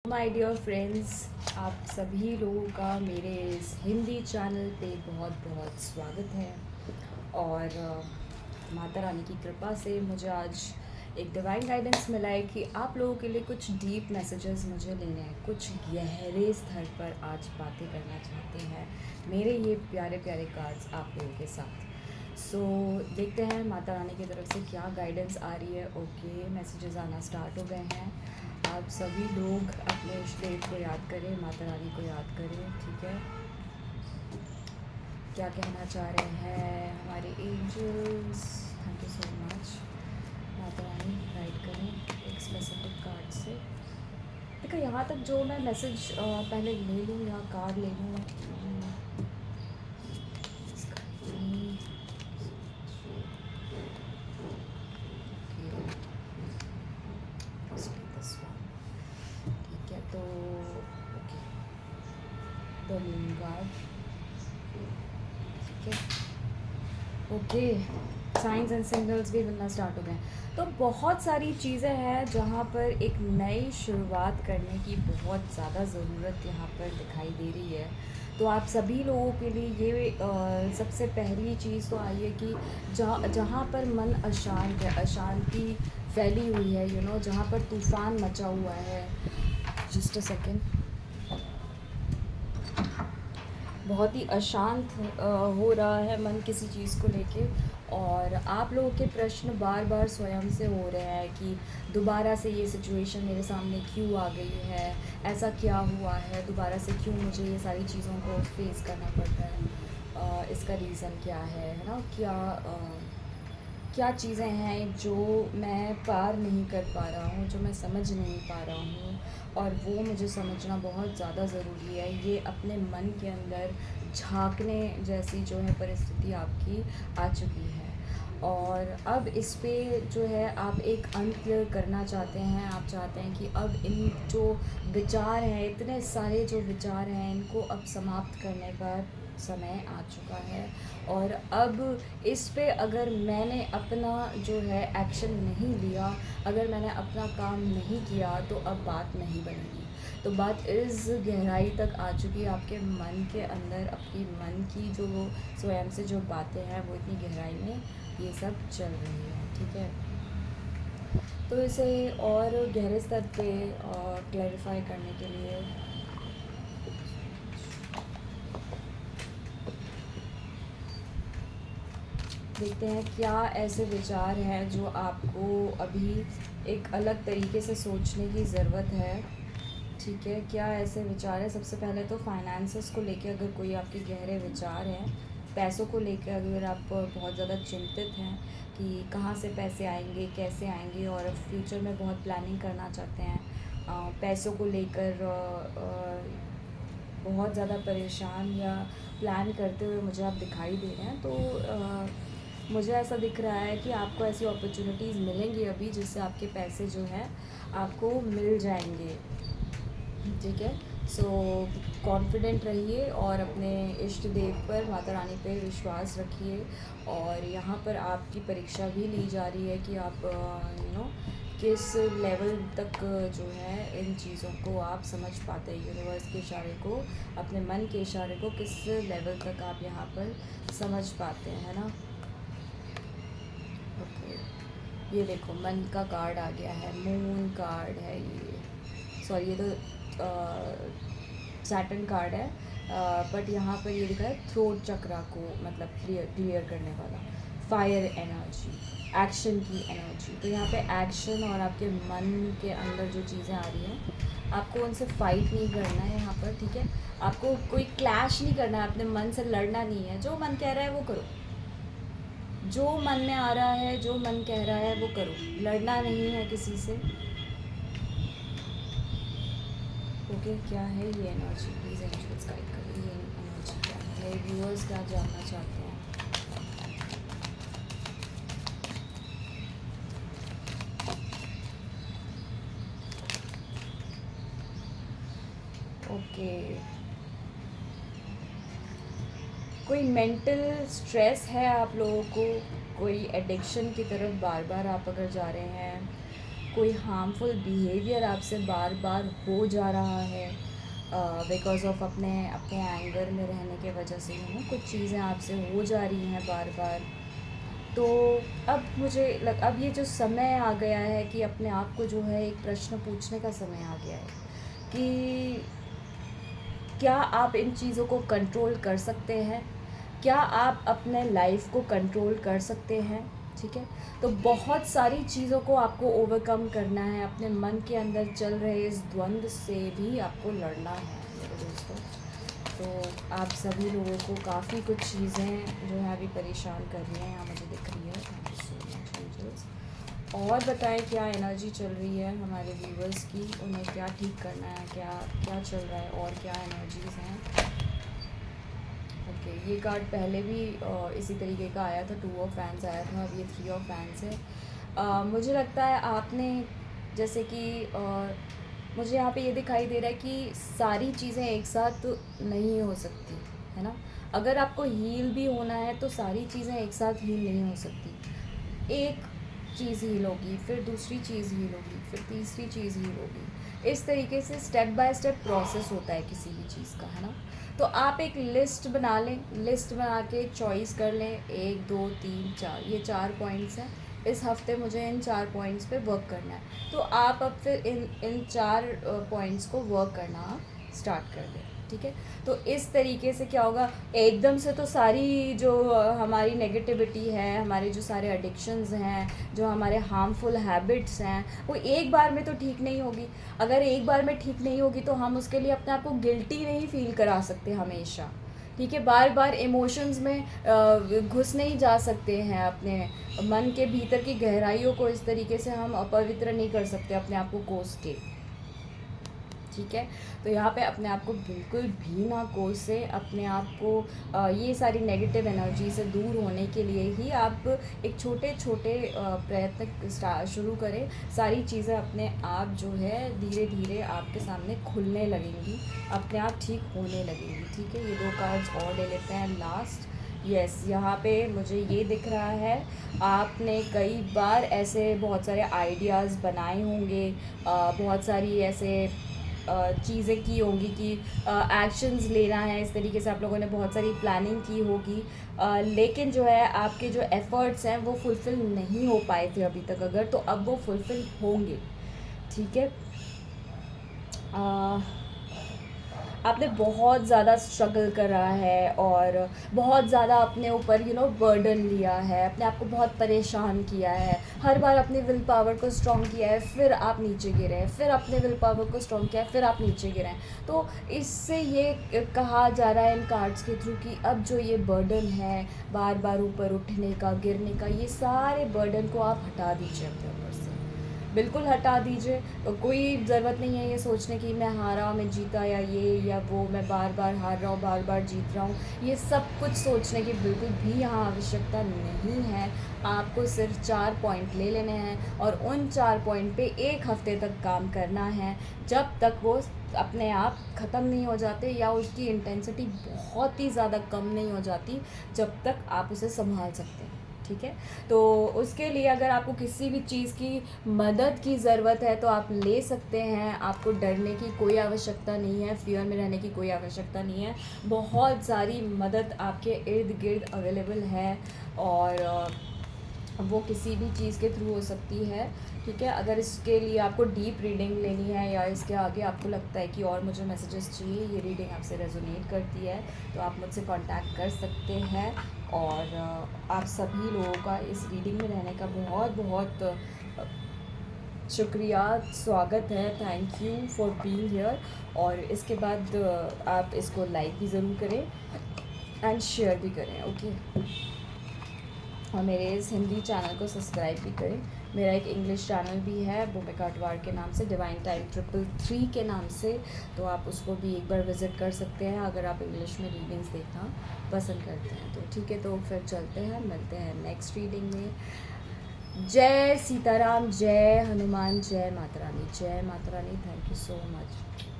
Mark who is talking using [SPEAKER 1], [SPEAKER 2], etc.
[SPEAKER 1] My dear friends, आप सभी लोगों का मेरे इस हिंदी चैनल पे बहुत बहुत स्वागत है। और माता रानी की कृपा से मुझे आज एक डिवाइन गाइडेंस मिला है कि आप लोगों के लिए कुछ डीप मैसेजेस मुझे लेने हैं, कुछ गहरे स्तर पर आज बातें करना चाहते हैं मेरे ये प्यारे प्यारे कार्ड्स आप लोगों के साथ। सो देखते हैं माता रानी की तरफ से क्या गाइडेंस आ रही है। ओके, मैसेजेस आना स्टार्ट हो गए हैं। आप सभी लोग अपने इष्ट देव को याद करें, माता रानी को याद करें, ठीक है। क्या कहना चाह रहे हैं हमारे angels? Thank you so much. Mata Rani guide करें एक स्पेसिफिक कार्ड से। देखो, यहाँ तक जो मैं मैसेज पहले ले लूँ या कार्ड ले लूँ। ठीक है, तो ओके, द मून कार्ड, ठीक है। ओके, साइंस एंड सिग्नल्स भी मिलना स्टार्ट हो गए। तो बहुत सारी चीज़ें हैं जहाँ पर एक नई शुरुआत करने की बहुत ज़्यादा ज़रूरत यहाँ पर दिखाई दे रही है। तो आप सभी लोगों के लिए ये सबसे पहली चीज़ तो आई है कि जहाँ पर मन अशांत है, अशांति फैली हुई है, जहाँ पर तूफ़ान मचा हुआ है। Just a second. बहुत ही अशांत हो रहा है मन किसी चीज़ को लेके, और आप लोगों के प्रश्न बार बार स्वयं से हो रहे हैं कि दोबारा से ये सिचुएशन मेरे सामने क्यों आ गई है, ऐसा क्या हुआ है, दोबारा से क्यों मुझे ये सारी चीज़ों को फेस करना पड़ रहा है, इसका रीज़न क्या है ना। क्या चीज़ें हैं जो मैं पार नहीं कर पा रहा हूँ, जो मैं समझ नहीं पा रहा हूँ, और वो मुझे समझना बहुत ज़्यादा ज़रूरी है। ये अपने मन के अंदर झांकने जैसी जो है परिस्थिति आपकी आ चुकी है, और अब इस पे जो है आप एक अंत क्लियर करना चाहते हैं। आप चाहते हैं कि अब इन जो विचार हैं, इतने सारे जो विचार हैं, इनको अब समाप्त करने का समय आ चुका है। और अब इस पे अगर मैंने अपना जो है एक्शन नहीं लिया, अगर मैंने अपना काम नहीं किया, तो अब बात नहीं बनेगी। तो बात इस गहराई तक आ चुकी है आपके मन के अंदर, आपकी मन की जो स्वयं से जो बातें हैं वो इतनी गहराई में ये सब चल रही है, ठीक है। तो इसे और गहरे स्तर पे क्लैरिफाई करने के लिए देखते हैं क्या ऐसे विचार हैं जो आपको अभी एक अलग तरीके से सोचने की ज़रूरत है, ठीक है। क्या ऐसे विचार है? सबसे पहले तो फाइनेंसेस को लेके अगर कोई आपके गहरे विचार हैं, पैसों को लेकर अगर आप बहुत ज़्यादा चिंतित हैं कि कहाँ से पैसे आएंगे, कैसे आएंगे, और फ्यूचर में बहुत प्लानिंग करना चाहते हैं, पैसों को लेकर बहुत ज़्यादा परेशान या प्लान करते हुए मुझे आप दिखाई दे रहे हैं, तो मुझे ऐसा दिख रहा है कि आपको ऐसी अपॉर्चुनिटीज़ मिलेंगी अभी जिससे आपके पैसे जो हैं आपको मिल जाएंगे, ठीक है। सो कॉन्फिडेंट रहिए और अपने इष्ट देव पर, माता रानी पे विश्वास रखिए। और यहाँ पर आपकी परीक्षा भी ली जा रही है कि आप किस लेवल तक जो है इन चीज़ों को आप समझ पाते हैं, यूनिवर्स के इशारे को, अपने मन के इशारे को किस लेवल तक आप यहाँ पर समझ पाते हैं, है ना। ओके, ये देखो मन का कार्ड आ गया है, मून कार्ड है ये, सॉरी ये तो सैटर्न कार्ड है, बट यहाँ पर ये लिखा है थ्रोट चक्रा को मतलब क्लियर करने वाला, फायर एनर्जी, एक्शन की एनर्जी। तो यहाँ पे एक्शन और आपके मन के अंदर जो चीज़ें आ रही हैं, आपको उनसे फाइट नहीं करना है यहाँ पर, ठीक है। आपको कोई क्लैश नहीं करना है, अपने मन से लड़ना नहीं है। जो मन कह रहा है वो करो, जो मन में आ रहा है, जो मन कह रहा है वो करो, लड़ना नहीं है किसी से। ओके, क्या है ये एनर्जी? प्लीज़ एंजल्स गाइड करें, ये एनर्जी क्या है, मेरे व्यूअर्स क्या जानना चाहते हैं। ओके, कोई मेंटल स्ट्रेस है आप लोगों को, कोई एडिक्शन की तरफ बार बार आप अगर जा रहे हैं, कोई हार्मफुल बिहेवियर आपसे बार बार हो जा रहा है बिकॉज ऑफ अपने अपने एंगर में रहने के वजह से कुछ चीज़ें आपसे हो जा रही हैं बार बार। तो अब अब ये जो समय आ गया है कि अपने आप को जो है एक प्रश्न पूछने का समय आ गया है कि क्या आप इन चीज़ों को कंट्रोल कर सकते हैं? क्या आप अपने लाइफ को कंट्रोल कर सकते हैं? ठीक है, तो बहुत सारी चीज़ों को आपको ओवरकम करना है, अपने मन के अंदर चल रहे इस द्वंद्व से भी आपको लड़ना है मेरे दोस्तों। तो आप सभी लोगों को काफ़ी कुछ चीज़ें जो है अभी परेशान कर रही हैं, यहाँ मुझे दिख रही है। Thank you so much angels. और बताएं क्या एनर्जी चल रही है हमारे व्यूवर्स की, उन्हें क्या ठीक करना है, क्या क्या चल रहा है और क्या एनर्जीज़ हैं। ओके, ये कार्ड पहले भी इसी तरीके का आया था, 2 ऑफ फैंस आया था, अब ये 3 ऑफ फैंस है। मुझे लगता है आपने जैसे कि मुझे यहाँ पे ये दिखाई दे रहा है कि सारी चीज़ें एक साथ नहीं हो सकती, है ना। अगर आपको हील भी होना है तो सारी चीज़ें एक साथ हील नहीं हो सकती। एक चीज़ हील होगी, फिर दूसरी चीज़ हील होगी, फिर तीसरी चीज़ हील होगी। इस तरीके से स्टेप बाय स्टेप प्रोसेस होता है किसी भी चीज़ का, है ना। तो आप एक लिस्ट बना लें, लिस्ट बना के चॉइस कर लें 1 2 3 4, ये 4 पॉइंट्स हैं। इस हफ्ते मुझे इन 4 पॉइंट्स पे वर्क करना है, तो आप अब फिर इन 4 पॉइंट्स को वर्क करना स्टार्ट कर दें, ठीक है। तो इस तरीके से क्या होगा, एकदम से तो सारी जो हमारी नेगेटिविटी है, हमारे जो सारे एडिक्शंस हैं, जो हमारे हार्मफुल हैबिट्स हैं, वो एक बार में तो ठीक नहीं होगी। अगर एक बार में ठीक नहीं होगी तो हम उसके लिए अपने आप को गिल्टी नहीं फील करा सकते हमेशा, ठीक है। बार बार इमोशंस में घुस नहीं जा सकते हैं, अपने मन के भीतर की गहराइयों को इस तरीके से हम अपवित्र नहीं कर सकते अपने आप को कोस के, ठीक है। तो यहाँ पे अपने आप को बिल्कुल भी ना कोसे, अपने आप को ये सारी नेगेटिव एनर्जी से दूर होने के लिए ही आप एक छोटे छोटे प्रयत्न शुरू करें। सारी चीज़ें अपने आप जो है धीरे धीरे आपके सामने खुलने लगेंगी, अपने आप ठीक होने लगेंगी, ठीक है। ये 2 कार्ड्स और ले लेते हैं लास्ट। यस, यहाँ पे मुझे ये दिख रहा है आपने कई बार ऐसे बहुत सारे आइडियाज़ बनाए होंगे, बहुत सारी ऐसे चीज़ें की होंगी कि एक्शंस लेना है, इस तरीके से आप लोगों ने बहुत सारी प्लानिंग की होगी, लेकिन जो है आपके जो एफ़र्ट्स हैं वो फुलफ़िल नहीं हो पाए थे अभी तक, अगर तो अब वो फुलफ़िल होंगे, ठीक है। आपने बहुत ज़्यादा स्ट्रगल करा है और बहुत ज़्यादा अपने ऊपर बर्डन लिया है, अपने आप को बहुत परेशान किया है, हर बार अपनी विल पावर को स्ट्रॉन्ग किया है, फिर आप नीचे गिरे हैं, फिर अपने विल पावर को स्ट्रॉन्ग किया है, फिर आप नीचे गिरे हैं। तो इससे ये कहा जा रहा है इन कार्ड्स के थ्रू कि अब जो ये बर्डन है बार बार ऊपर उठने का, गिरने का, ये सारे बर्डन को आप हटा दीजिए अपने ऊपर से, बिल्कुल हटा दीजिए। कोई ज़रूरत नहीं है ये सोचने की मैं हारा, मैं जीता, या ये या वो, मैं बार बार हार रहा हूँ, बार बार जीत रहा हूँ, ये सब कुछ सोचने की बिल्कुल भी यहाँ आवश्यकता नहीं है। आपको सिर्फ 4 पॉइंट ले लेने हैं और उन 4 पॉइंट पे 1 हफ्ते तक काम करना है, जब तक वो अपने आप ख़त्म नहीं हो जाते या उसकी इंटेंसिटी बहुत ही ज़्यादा कम नहीं हो जाती, जब तक आप उसे संभाल सकते हैं, ठीक है। तो उसके लिए अगर आपको किसी भी चीज़ की मदद की ज़रूरत है तो आप ले सकते हैं, आपको डरने की कोई आवश्यकता नहीं है, फियर में रहने की कोई आवश्यकता नहीं है। बहुत सारी मदद आपके इर्द गिर्द अवेलेबल है और वो किसी भी चीज़ के थ्रू हो सकती है, ठीक है। अगर इसके लिए आपको डीप रीडिंग लेनी है या इसके आगे आपको लगता है कि और मुझे मैसेजेस चाहिए, ये रीडिंग आपसे रेजोनेट करती है, तो आप मुझसे कांटेक्ट कर सकते हैं। और आप सभी लोगों का इस रीडिंग में रहने का बहुत बहुत शुक्रिया, स्वागत है, thank you for being here. और इसके बाद आप इसको लाइक भी ज़रूर करें एंड शेयर भी करें, ओके। और मेरे इस हिंदी चैनल को सब्सक्राइब भी करें। मेरा एक इंग्लिश चैनल भी है भूमिका अटवार के नाम से, डिवाइन टाइम 333 के नाम से, तो आप उसको भी एक बार विज़िट कर सकते हैं अगर आप इंग्लिश में रीडिंग्स देखना पसंद करते हैं तो, ठीक है। तो फिर चलते हैं, मिलते हैं नेक्स्ट रीडिंग में। जय सीताराम, जय हनुमान, जय माता रानी, जय Mata Rani. Thank you so much.